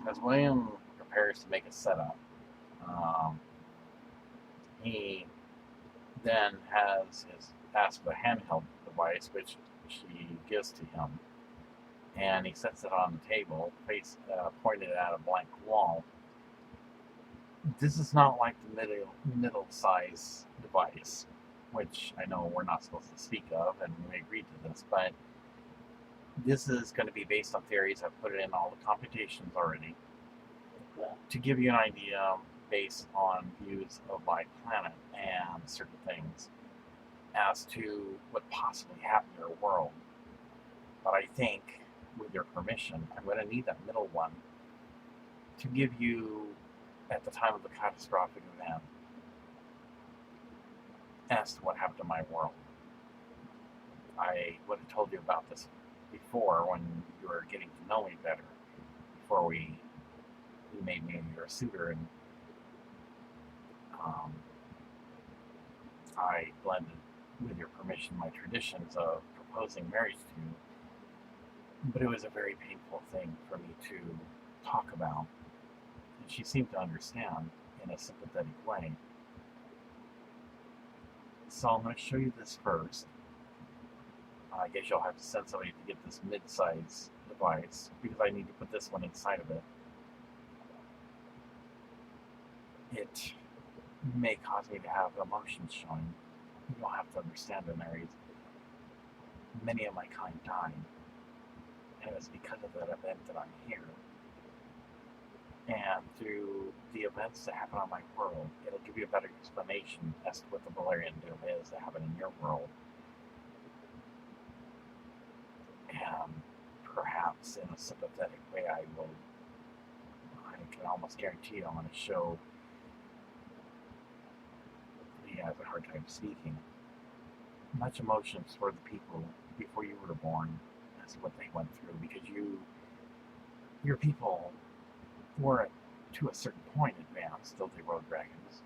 As William prepares to make a setup, um, he then has his asked for a handheld device, which she gives to him, and he sets it on the table, pointed at a blank wall. This is not like the middle size device, which I know we're not supposed to speak of, and we agreed to this, but this is going to be based on theories. I've put it in all the computations already to give you an idea based on views of my planet and certain things as to what possibly happened in your world. But I think, with your permission, I'm going to need that middle one to give you, at the time of the catastrophic event, as to what happened to my world. I would have told you about this before when you were getting to know me better, before you made me your suitor, and I blended, with your permission, my traditions of proposing marriage to you. But it was a very painful thing for me to talk about, and she seemed to understand in a sympathetic way. So I'm going to show you this first. I guess you'll have to send somebody to get this mid-size device, because I need to put this one inside of it. It may cause me to have emotions showing. You'll have to understand, Daenerys. Many of my kind died, and it's because of that event that I'm here. And through the events that happen on my world, it'll give you a better explanation as to what the Valyrian doom is that happened in your world. And perhaps in a sympathetic way, I can almost guarantee I'm going to show he has a hard time speaking. Much emotions for the people before you were born as to what they went through, because your people were to a certain point advanced, though they rode dragons,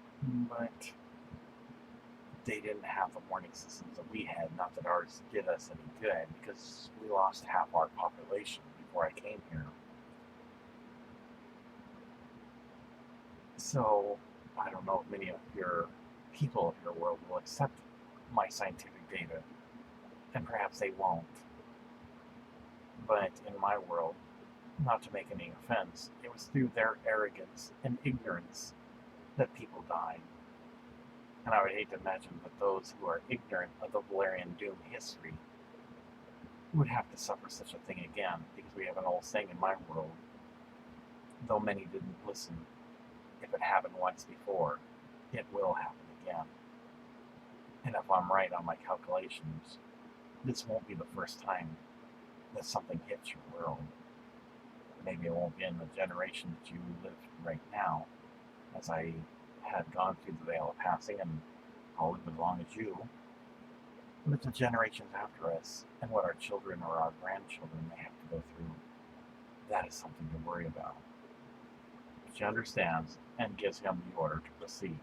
but they didn't have the warning systems that we had. Not that ours did us any good, because we lost half our population before I came here. So I don't know if many of your people of your world will accept my scientific data, and perhaps they won't. But in my world, not to make any offense, it was through their arrogance and ignorance that people died. And I would hate to imagine that those who are ignorant of the Valyrian doom history would have to suffer such a thing again, because we have an old saying in my world, though many didn't listen, if it happened once before, it will happen again. And if I'm right on my calculations, this won't be the first time that something hits your world. Maybe it won't be in the generation that you live right now, as I had gone through the veil of passing, and I'll live as long as you. But the generations after us, and what our children or our grandchildren may have to go through, that is something to worry about. She understands and gives him the order to proceed.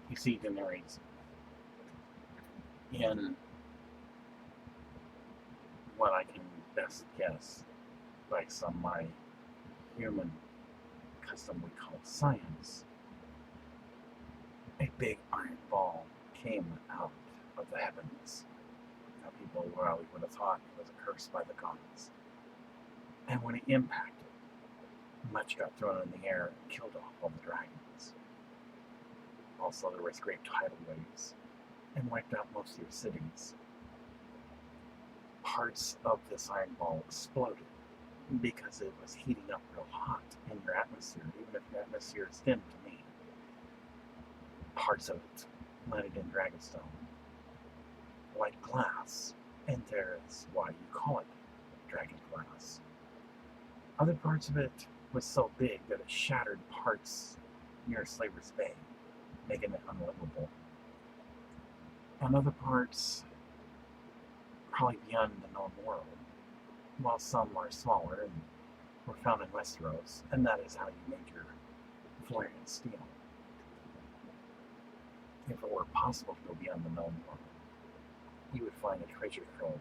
You see Daenerys in what I can best guess by some my human custom we call science. A big iron ball came out of the heavens. Now people probably would have thought it was a curse by the gods. And when it impacted, much got thrown in the air and killed off all the dragons. Also, there was great tidal waves and wiped out most of your cities. Parts of this iron ball exploded because it was heating up real hot in your atmosphere, even if your atmosphere is thin to me. Parts of it landed in Dragonstone, like glass, and there's why you call it dragon glass. Other parts of it was so big that it shattered parts near Slaver's Bay, making it unlivable. And other parts probably beyond the known world, while some are smaller and were found in Westeros, and that is how you make your Valyrian Steel. If it were possible to go beyond the known world, you would find a treasure trove,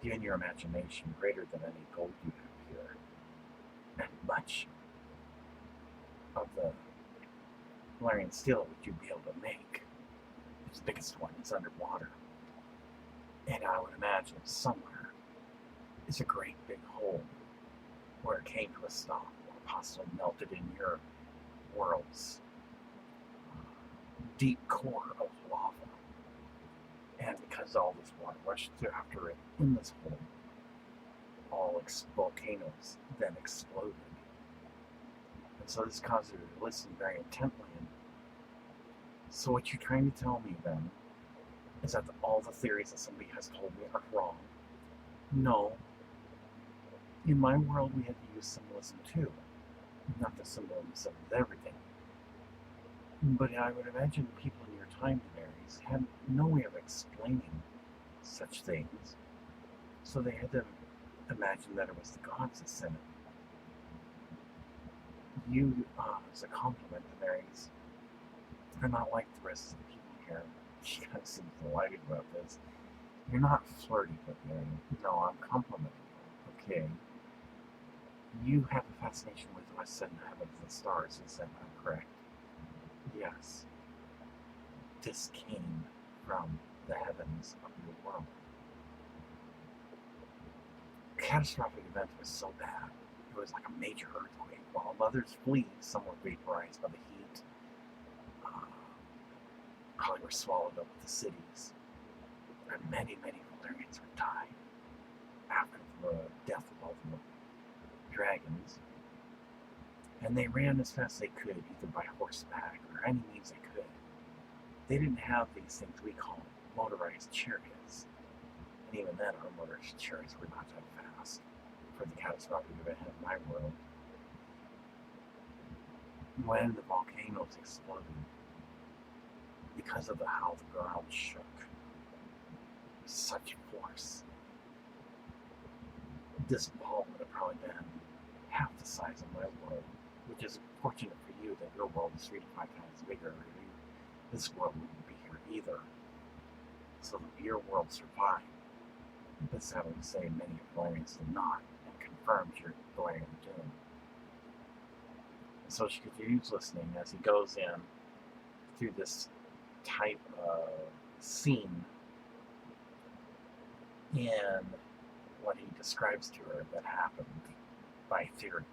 given your imagination, greater than any gold you have here. And much of the Valyrian Steel that you'd be able to make, its biggest one is underwater. And I would imagine somewhere is a great big hole where it came to a stop, or possibly melted in your world's deep core of lava. And because all this water rushed through after it in this hole, all volcanoes then exploded. And so this caused you to listen very intently. And so what you're trying to tell me then is that all the theories that somebody has told me are wrong? No. In my world, we had to use symbolism too. Not the symbolism of everything. But I would imagine people in your time, Daenerys, had no way of explaining such things. So they had to imagine that it was the gods that sent it. You, as a compliment, Daenerys, are not like the rest of the people here. She kind of seems delighted about this. You're not flirty with me. No, I'm complimenting you. Okay. You have a fascination with what said in the heavens and stars. Is that not correct? Yes. This came from the heavens of your world. The catastrophic event was so bad. It was like a major earthquake. While others flee, some were vaporized by the heat. Probably were swallowed up with the cities. And many, many Valyrians were dying after the death of all the dragons. And they ran as fast as they could, either by horseback or any means they could. They didn't have these things we call motorized chariots. And even then, our motorized chariots were not that fast for the catastrophic event in my world. When the volcanoes exploded, because of how the ground shook, with such force, this ball would have probably been half the size of my world, which is fortunate for you that your world is 3 to 5 times bigger. This world wouldn't be here either. So that your world survived. But sadly to say, many Valyrians did not, and confirmed your Valyrian doom. And so she continues listening as he goes in through this type of scene in what he describes to her that happened by theory.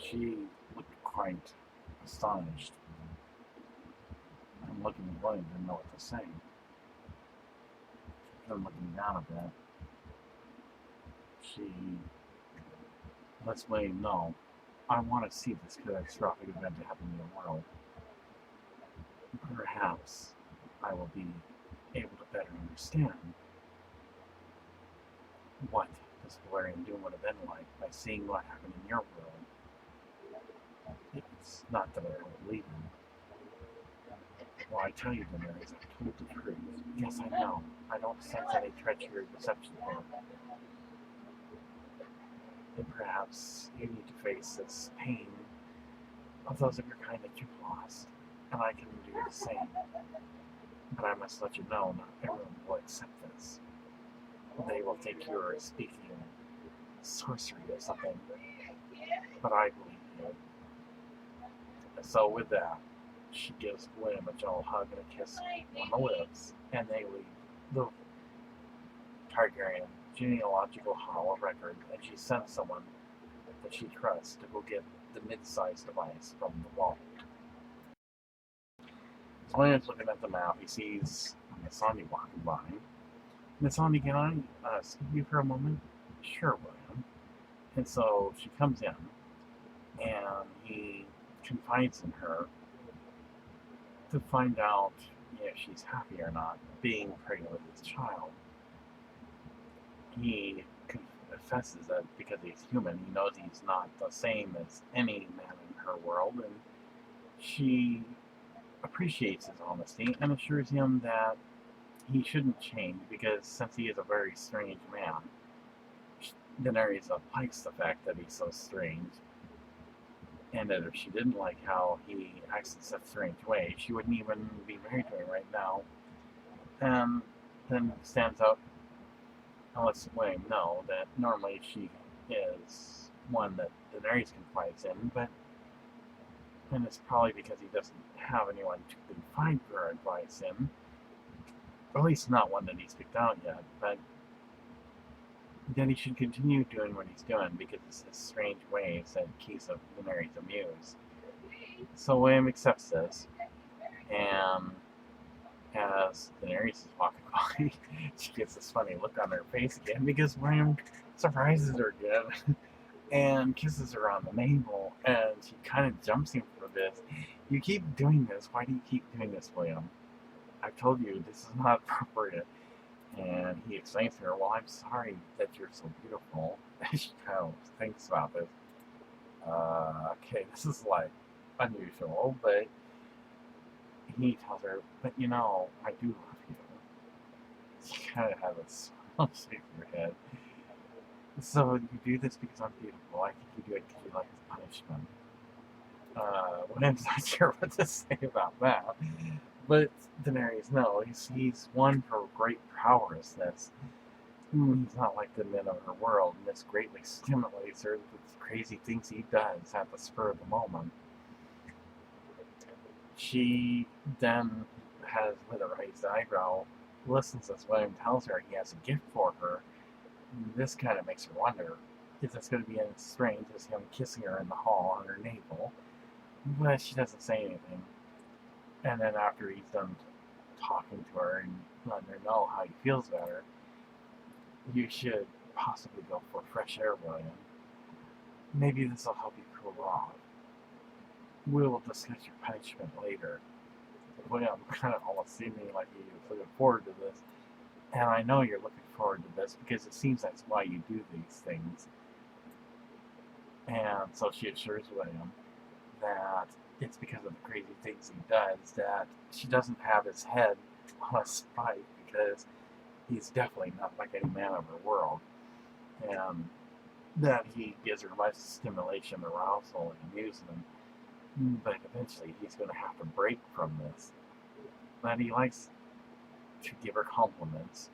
She looked quite astonished, and looking at William didn't know what to say. Then looking down a bit, she lets William know, I want to see this catastrophic event to happen in the world. Perhaps I will be able to better understand what this Valyrian doom would have been like by seeing what happened in your world. It's not that I don't believe in. Well, I tell you, Daenerys, I've told the truth. Yes, I know. I don't sense any treachery or deception here. And perhaps you need to face this pain of those of your kind that you've lost, and I can do the same. But I must let you know, not everyone will accept this. They will think you're speaking sorcery or something, but I believe you. So with that, she gives William a gentle hug and a kiss on the lips, and they leave the Targaryen genealogical hall of record, and she sends someone that she trusts to go get the mid-sized device from the vault. So William's looking at the map. He sees Missandei walking by. Missandei, can I speak to you for a moment? Sure, William. And so she comes in, and he confides in her to find out if she's happy or not being pregnant with his child. He confesses that because he's human, he knows he's not the same as any man in her world, and she appreciates his honesty and assures him that he shouldn't change because since he is a very strange man, Daenerys likes the fact that he's so strange, and that if she didn't like how he acts in such strange ways, she wouldn't even be married to him right now. And then stands up and lets William know that normally she is one that Daenerys confides in, and it's probably because he doesn't have anyone to confide her advice in, or at least not one that he's picked out yet, but then he should continue doing what he's doing because it's his strange ways that keeps Daenerys amused. So William accepts this, and as Daenerys is walking by, she gets this funny look on her face again because William surprises her again and kisses her on the navel, and she kind of jumps him for this. You keep doing this. Why do you keep doing this, William? I've told you this is not appropriate. And he explains to her, well, I'm sorry that you're so beautiful. And she kind of thinks about this. Okay, this is like unusual, but he tells her, but you know, I do love you. She kind of has a small shake of her head. So you do this because I'm beautiful. I think you do it because you like the punishment. William's not sure what to say about that. But Daenerys, no, he's one for great prowess. He's not like the men of her world, and this greatly stimulates her with the crazy things he does at the spur of the moment. She then has, with a raised eyebrow, listens as William tells her he has a gift for her. This kind of makes her wonder, is this going to be as strange as him kissing her in the hall on her navel? But she doesn't say anything. And then after he's done talking to her and letting her know how he feels about her, you should possibly go for fresh air, William. Maybe this will help you cool off. We will discuss your punishment later. William kind of almost seeming like he was looking forward to this. And I know you're looking forward to this because it seems that's why you do these things. And so she assures William that it's because of the crazy things he does that she doesn't have his head on a spike because he's definitely not like any man of her world. And that he gives her much stimulation, arousal, and amusement. But eventually he's going to have to break from this. That he likes to give her compliments.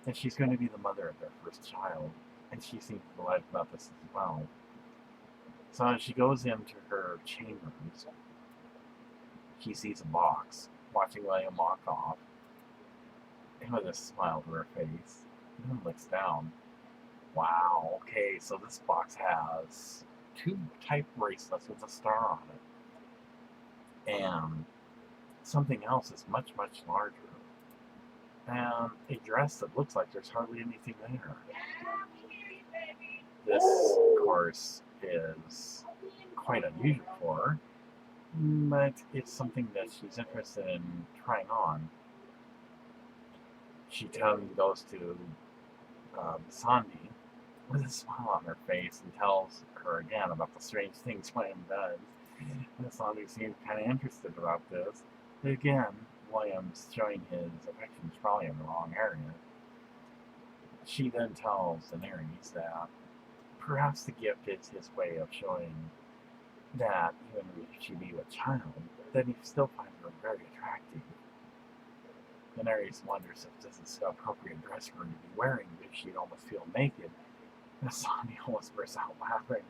And she's going to be the mother of their first child. And she seems delighted about this as well. So as she goes into her chambers, she sees a box, watching William walk off, and with a smile to her face, and then looks down. Wow, okay, so this box has two type bracelets with a star on it. And something else is much, much larger. And a dress that looks like there's hardly anything there. This, of course, is quite unusual for her, but it's something that she's interested in trying on. She goes to Sandy with a smile on her face and tells her again about the strange things William does. And Sandy seems kind of interested about this. But again, William's showing his affections probably in the wrong area. She then tells Daenerys that perhaps the gift is his way of showing that even if she be a child, that he still finds her very attractive. Daenerys wonders if this is the appropriate dress for her to be wearing, because she'd almost feel naked. And Sandy almost bursts out laughing.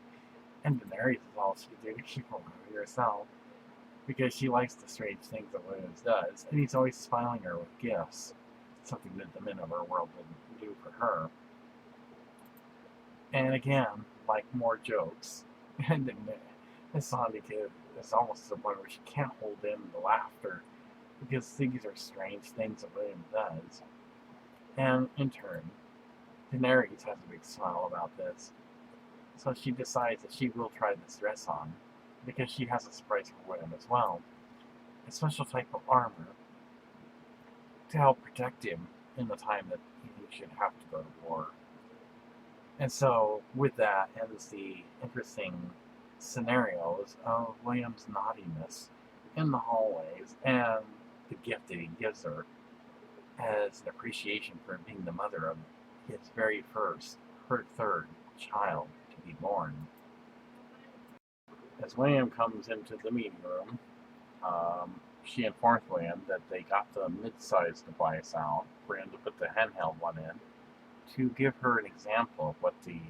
And Daenerys is all she can do to keep her from herself, because she likes the strange things that Williams does, and he's always smiling her with gifts, something that the men of our world didn't do for her. And again, like more jokes, and Sandy is almost to the point where she can't hold in the laughter, because these are strange things that William does. And in turn, Daenerys has a big smile about this, so she decides that she will try this dress on, because she has a surprise for William as well. A special type of armor to help protect him in the time that he should have to go to war. And so, with that ends the interesting scenarios of William's naughtiness in the hallways and the gift that he gives her as an appreciation for being the mother of his very first, her third child to be born. As William comes into the meeting room, she informs William that they got the mid-sized device out for him to put the handheld one in to give her an example of what the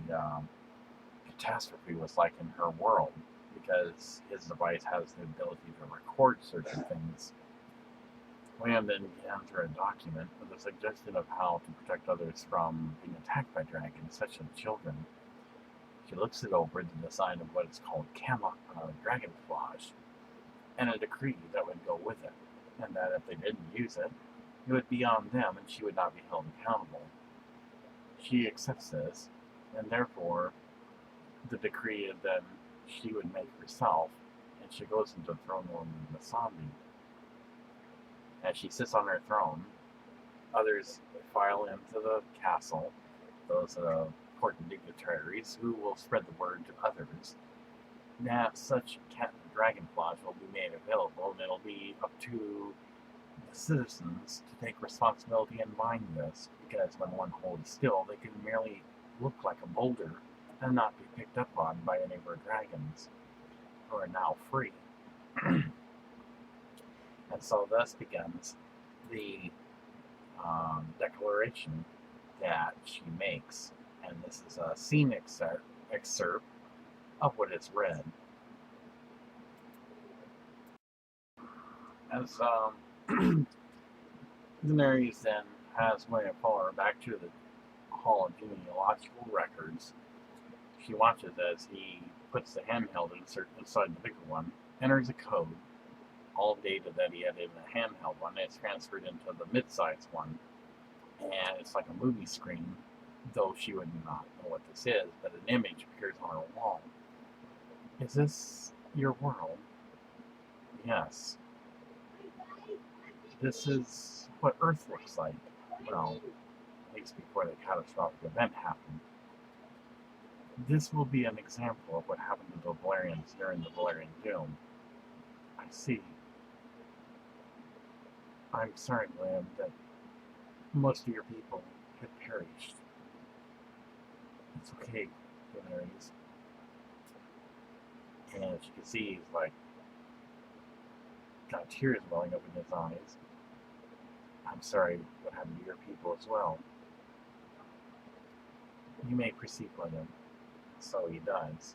catastrophe was like in her world, because his device has the ability to record certain things. William then hands her a document with a suggestion of how to protect others from being attacked by dragons, such as children. She looks it over to decide of what is called dragonflage, and a decree that would go with it, and that if they didn't use it, it would be on them and she would not be held accountable. She accepts this, and therefore the decree then she would make herself, and she goes into the throne room with Sandy. As she sits on her throne, others file into the castle, those important dignitaries who will spread the word to others that such dragonflage will be made available, and it'll be up to the citizens to take responsibility in buying this, because when one holds still, they can merely look like a boulder and not be picked up on by any of our dragons, who are now free. And so thus begins the declaration that she makes, and this is a scene excerpt of what is read. As Daenerys then has William follow her back to the Hall of Genealogical Records, she watches as he puts the handheld insert inside the bigger one, enters a code. All data that he had in the handheld one is transferred into the mid-sized one, and it's like a movie screen, though she would not know what this is, but an image appears on her wall. Is this your world? Yes. This is what Earth looks like. Well, at least before the catastrophic event happened. This will be an example of what happened to the Valyrians during the Valyrian Doom. I see. I'm sorry, William, that most of your people had perished. It's okay, Daenerys. And as you can see, he's like, got tears welling up in his eyes. I'm sorry what happened to your people as well. You may proceed, William. So he does.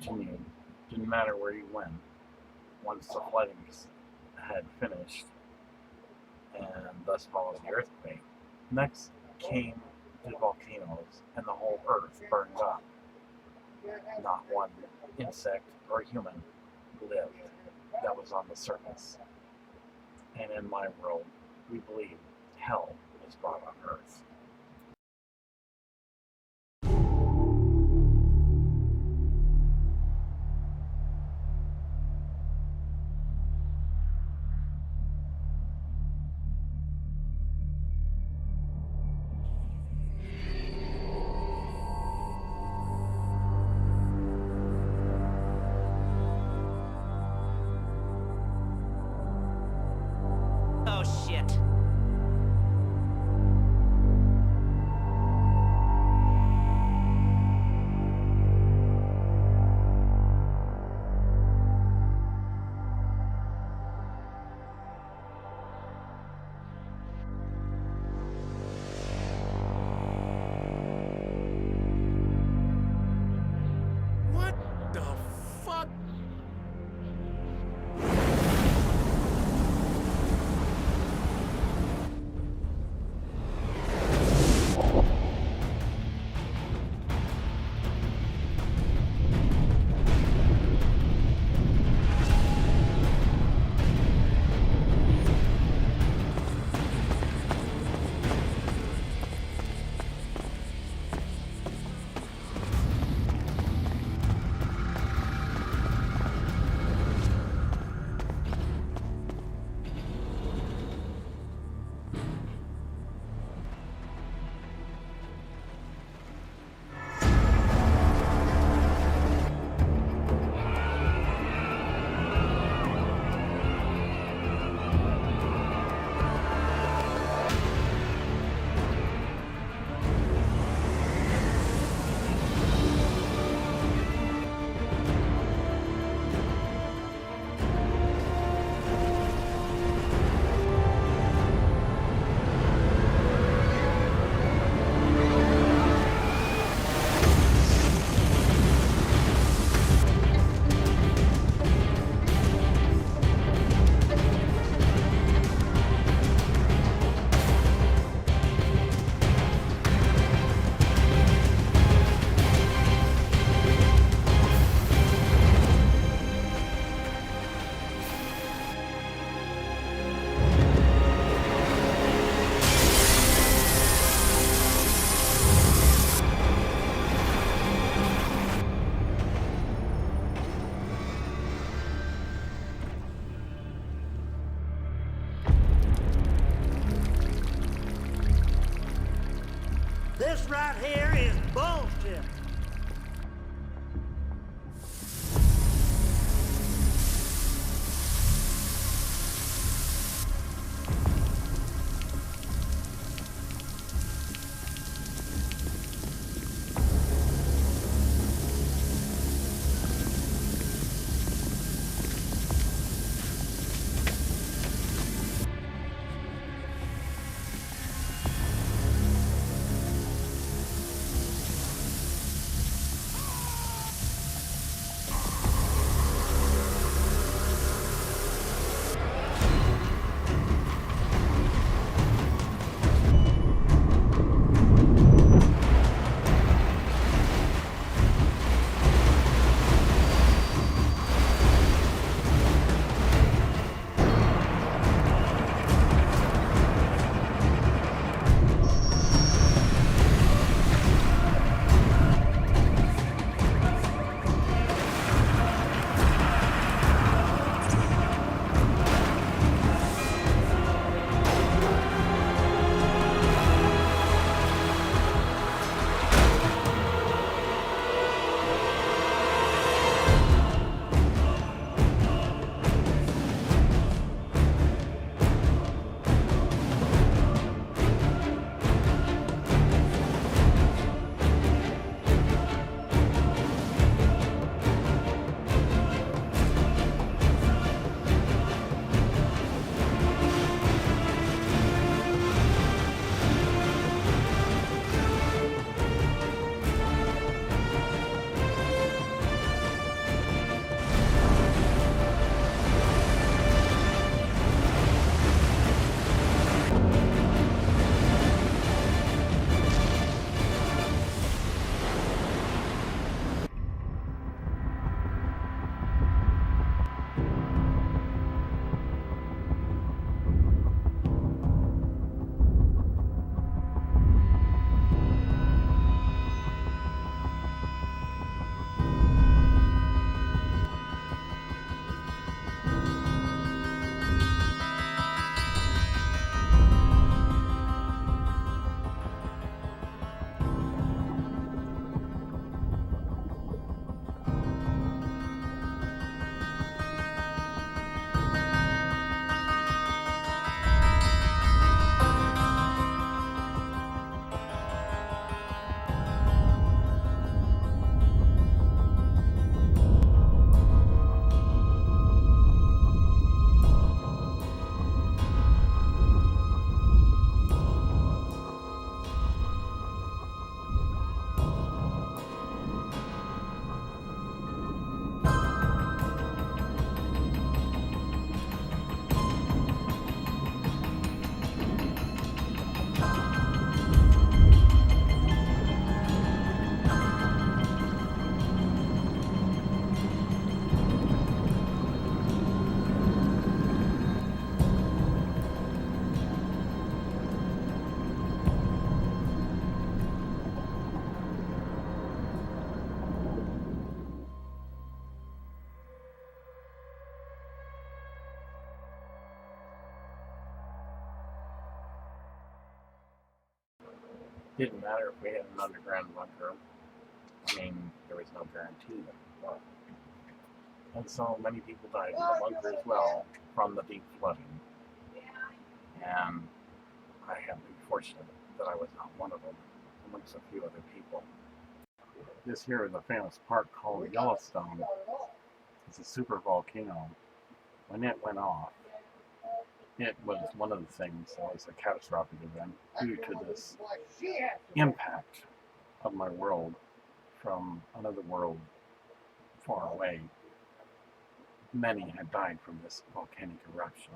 continued. Didn't matter where you went. Once the floodings had finished, and thus followed the earthquake, next came the volcanoes, and the whole earth burned up. Not one insect or human lived that was on the surface. And in my world, we believe hell was brought on earth. Oh shit. What the fuck? This right here is bullshit. Didn't matter if we had an underground bunker. I mean, there was no guarantee that it would. And so many people died in the bunker as well from the deep flooding. And I have been fortunate that I was not one of them, amongst a few other people. This here is a famous park called Yellowstone. It's a super volcano. When it went off, it was one of the things that was a catastrophic event due to this impact of my world from another world far away. Many had died from this volcanic eruption.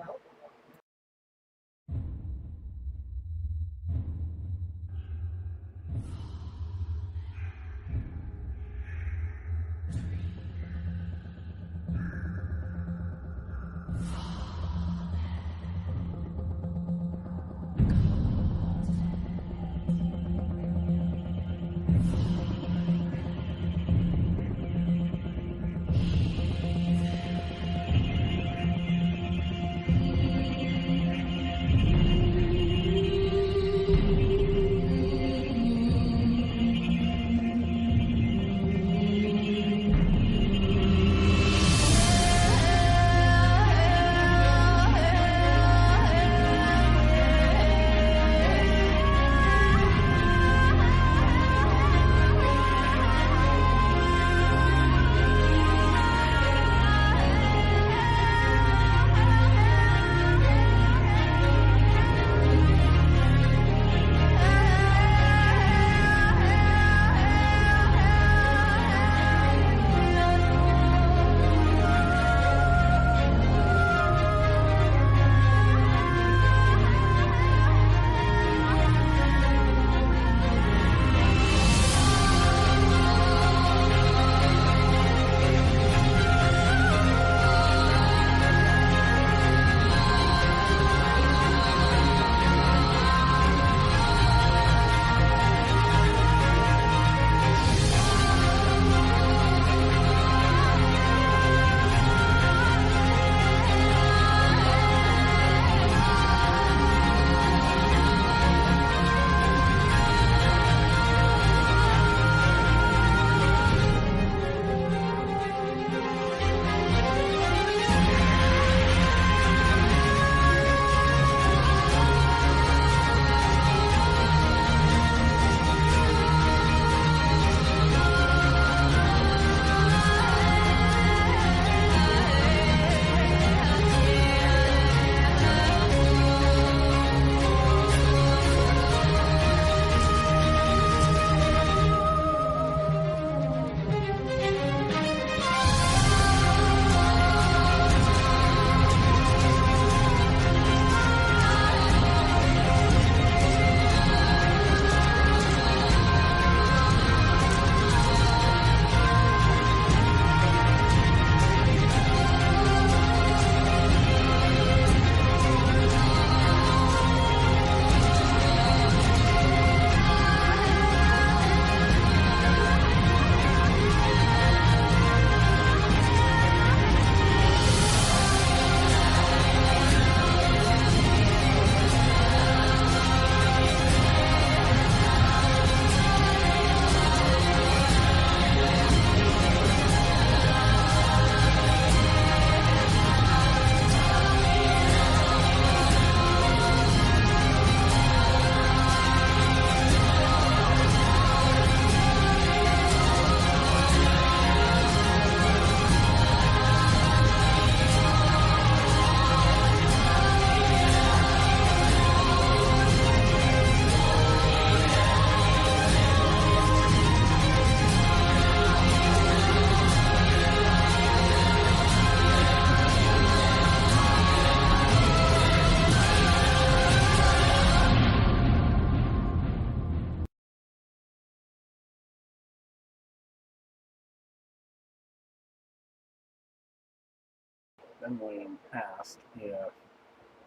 Then William asked if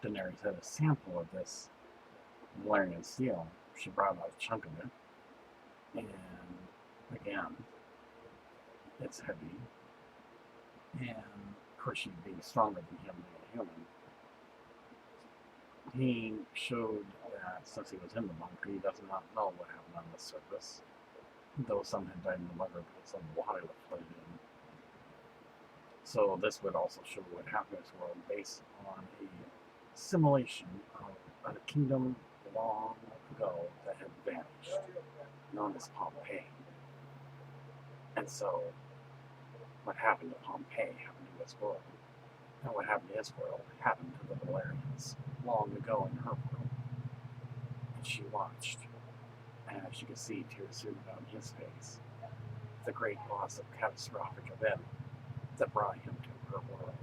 Daenerys had a sample of this Valyrian steel. She brought out a chunk of it, and again, it's heavy, and of course she'd be stronger than him being a human. He showed that since he was in the bunker, he does not know what happened on the surface, though some had died in the bunker because of water that flooded in. So this would also show what happened in this world based on a simulation of a kingdom long ago that had vanished, known as Pompeii. And so what happened to Pompeii happened to this world. And what happened to his world happened to the Valyrians long ago in her world. And she watched. And as you can see, tears streaming down his face. The great loss of catastrophic event that brought him to her world.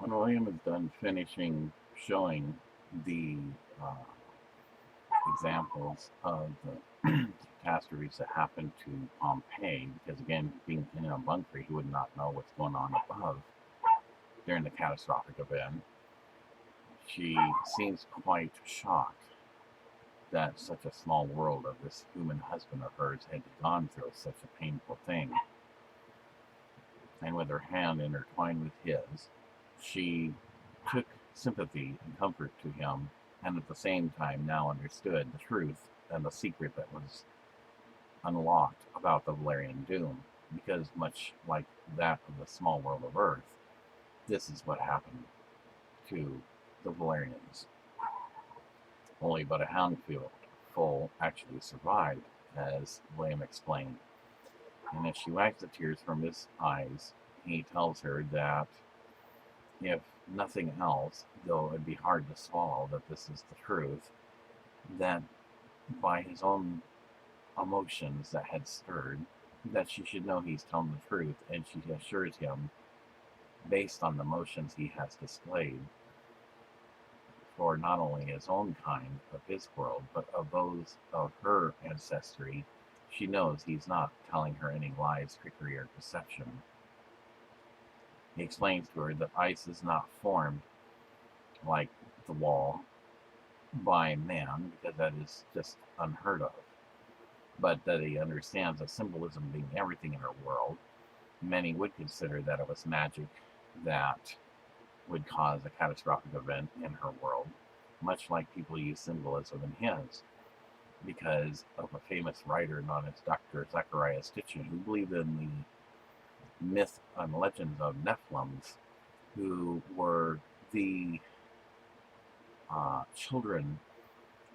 When William is done finishing showing the examples of the catastrophes that happened to Pompeii, because again, being in a bunker, he would not know what's going on above during the catastrophic event. She seems quite shocked that such a small world of this human husband of hers had gone through such a painful thing. And with her hand intertwined with his, she took sympathy and comfort to him, and at the same time now understood the truth and the secret that was unlocked about the Valyrian doom, because much like that of the small world of Earth, this is what happened to the Valyrians. Only but a handful full actually survived, as William explained. And as she wipes the tears from his eyes, he tells her that if nothing else, though it'd be hard to swallow that this is the truth, that by his own emotions that had stirred, that she should know he's telling the truth, and she assures him, based on the emotions he has displayed, for not only his own kind of his world, but of those of her ancestry, she knows he's not telling her any lies, trickery, or deception. He explains to her that ice is not formed like the wall by man, because that is just unheard of, but that he understands that symbolism being everything in her world, many would consider that it was magic that would cause a catastrophic event in her world, much like people use symbolism in his, because of a famous writer known as Dr. Zechariah Stitchin, who believed in the myth and legends of Nephilims, who were the children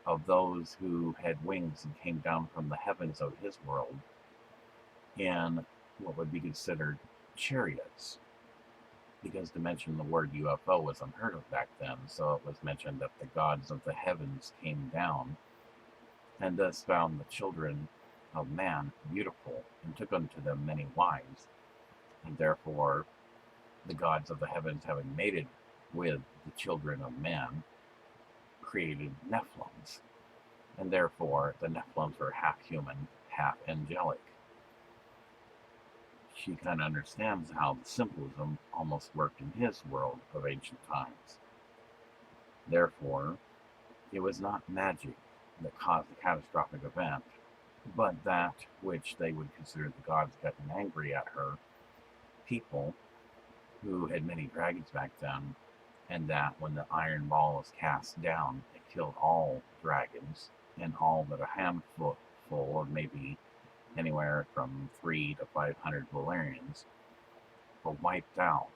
of those who had wings and came down from the heavens of his world in what would be considered chariots, because to mention the word UFO was unheard of back then, so it was mentioned that the gods of the heavens came down and thus found the children of man beautiful and took unto them many wives, and therefore the gods of the heavens, having mated with the children of man, created Nephilims, and therefore the Nephilims were half human, half angelic. She kind of understands how the symbolism almost worked in his world of ancient times. Therefore, it was not magic that caused the catastrophic event, but that which they would consider the gods getting angry at her, people who had many dragons back then, and that when the iron ball was cast down, it killed all dragons, and all but a handful of maybe anywhere from 300 to 500 Valyrians were wiped out.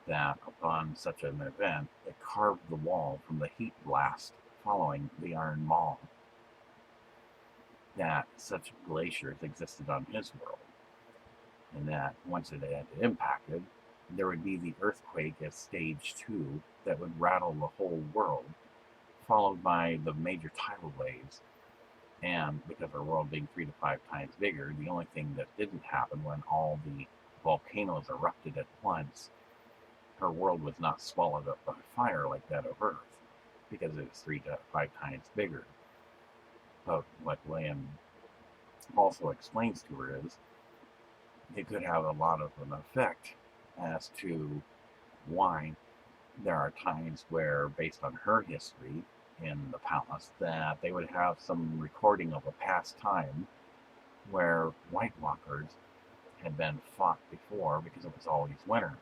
That upon such an event, it carved the wall from the heat blast following the iron ball. That such glaciers existed on his world, and that once it had impacted, there would be the earthquake at stage 2 that would rattle the whole world, followed by the major tidal waves. And because our world being 3 to 5 times bigger, the only thing that didn't happen when all the volcanoes erupted at once, her world was not swallowed up by fire like that of Earth, because it was 3 to 5 times bigger. But what William also explains to her is, it could have a lot of an effect as to why there are times where, based on her history in the palace, that they would have some recording of a past time where White Walkers had been fought before, because it was always winter.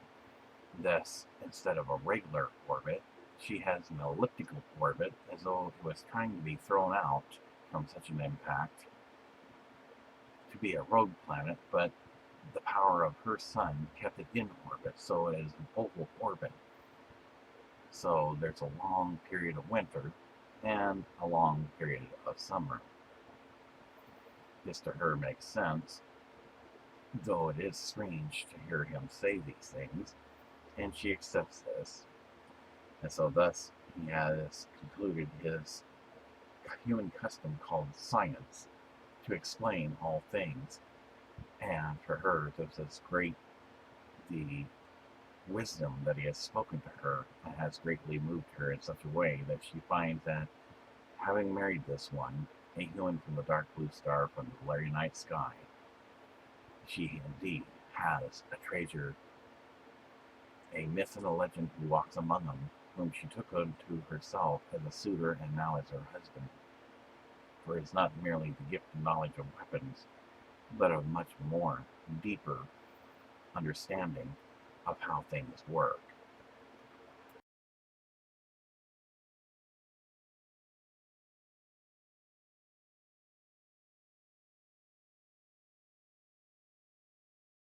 Thus, instead of a regular orbit, she has an elliptical orbit, as though it was trying to be thrown out from such an impact to be a rogue planet, but the power of her sun kept it in orbit, so it is an oval orbit. So there's a long period of winter and a long period of summer. This to her makes sense, though it is strange to hear him say these things, and she accepts this. And so thus he has concluded his human custom called science to explain all things. And for her, it was as great the wisdom that he has spoken to her has greatly moved her in such a way that she finds that having married this one, a human from the dark blue star from the Valyrian night sky, she indeed has a treasure, a myth and a legend who walks among them, whom she took unto herself as a suitor and now as her husband. For it is not merely the gift and knowledge of weapons, but of much more deeper understanding of how things work.